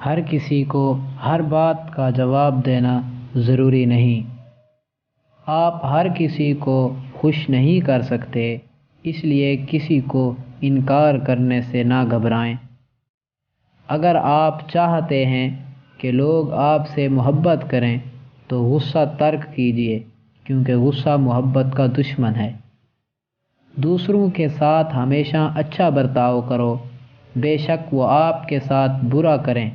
ہر کسی کو ہر بات کا جواب دینا ضروری نہیں۔ آپ ہر کسی کو خوش نہیں کر سکتے، اس لیے کسی کو انکار کرنے سے نہ گھبرائیں۔ اگر آپ چاہتے ہیں کہ لوگ آپ سے محبت کریں تو غصہ ترک کیجیے، کیونکہ غصہ محبت کا دشمن ہے۔ دوسروں کے ساتھ ہمیشہ اچھا برتاؤ کرو، بے شک وہ آپ کے ساتھ برا کریں،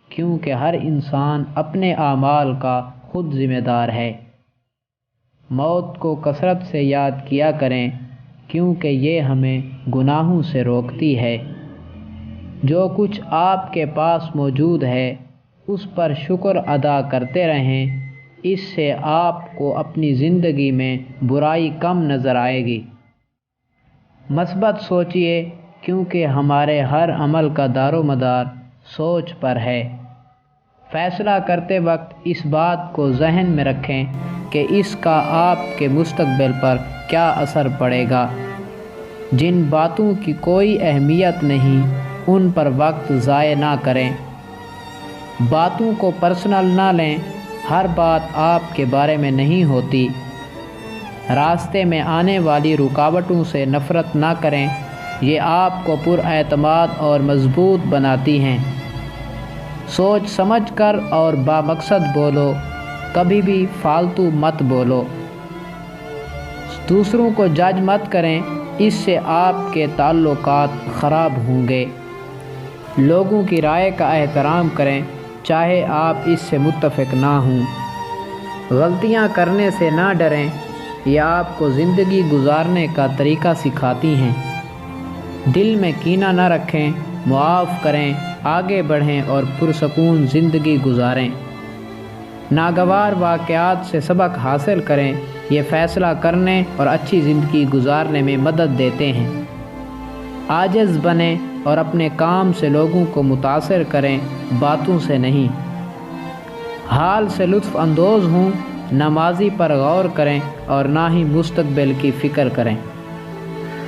کیونکہ ہر انسان اپنے اعمال کا خود ذمہ دار ہے۔ موت کو کثرت سے یاد کیا کریں، کیونکہ یہ ہمیں گناہوں سے روکتی ہے۔ جو کچھ آپ کے پاس موجود ہے اس پر شکر ادا کرتے رہیں، اس سے آپ کو اپنی زندگی میں برائی کم نظر آئے گی۔ مثبت سوچیے، کیونکہ ہمارے ہر عمل کا دار و مدار سوچ پر ہے۔ فیصلہ کرتے وقت اس بات کو ذہن میں رکھیں کہ اس کا آپ کے مستقبل پر کیا اثر پڑے گا۔ جن باتوں کی کوئی اہمیت نہیں ان پر وقت ضائع نہ کریں۔ باتوں کو پرسنل نہ لیں، ہر بات آپ کے بارے میں نہیں ہوتی۔ راستے میں آنے والی رکاوٹوں سے نفرت نہ کریں، یہ آپ کو پر اعتماد اور مضبوط بناتی ہیں۔ سوچ سمجھ کر اور بامقصد بولو، کبھی بھی فالتو مت بولو۔ دوسروں کو جج مت کریں، اس سے آپ کے تعلقات خراب ہوں گے۔ لوگوں کی رائے کا احترام کریں، چاہے آپ اس سے متفق نہ ہوں۔ غلطیاں کرنے سے نہ ڈریں، یہ آپ کو زندگی گزارنے کا طریقہ سکھاتی ہیں۔ دل میں کینہ نہ رکھیں، معاف کریں، آگے بڑھیں اور پرسکون زندگی گزاریں۔ ناگوار واقعات سے سبق حاصل کریں، یہ فیصلہ کرنے اور اچھی زندگی گزارنے میں مدد دیتے ہیں۔ عاجز بنیں اور اپنے کام سے لوگوں کو متاثر کریں، باتوں سے نہیں۔ حال سے لطف اندوز ہوں، نہ ماضی پر غور کریں اور نہ ہی مستقبل کی فکر کریں۔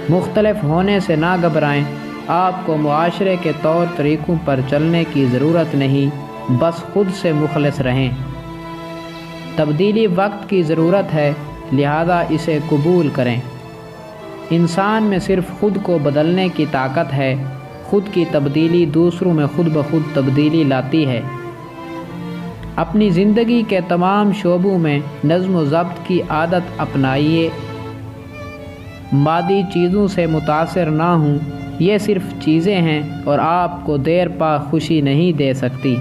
مختلف ہونے سے نہ گھبرائیں، آپ کو معاشرے کے طور طریقوں پر چلنے کی ضرورت نہیں، بس خود سے مخلص رہیں۔ تبدیلی وقت کی ضرورت ہے، لہذا اسے قبول کریں۔ انسان میں صرف خود کو بدلنے کی طاقت ہے، خود کی تبدیلی دوسروں میں خود بخود تبدیلی لاتی ہے۔ اپنی زندگی کے تمام شعبوں میں نظم و ضبط کی عادت اپنائیے۔ مادی چیزوں سے متاثر نہ ہوں، یہ صرف چیزیں ہیں اور آپ کو دیر پا خوشی نہیں دے سکتی۔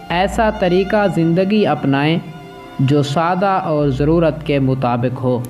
ایسا طریقہ زندگی اپنائیں جو سادہ اور ضرورت کے مطابق ہو۔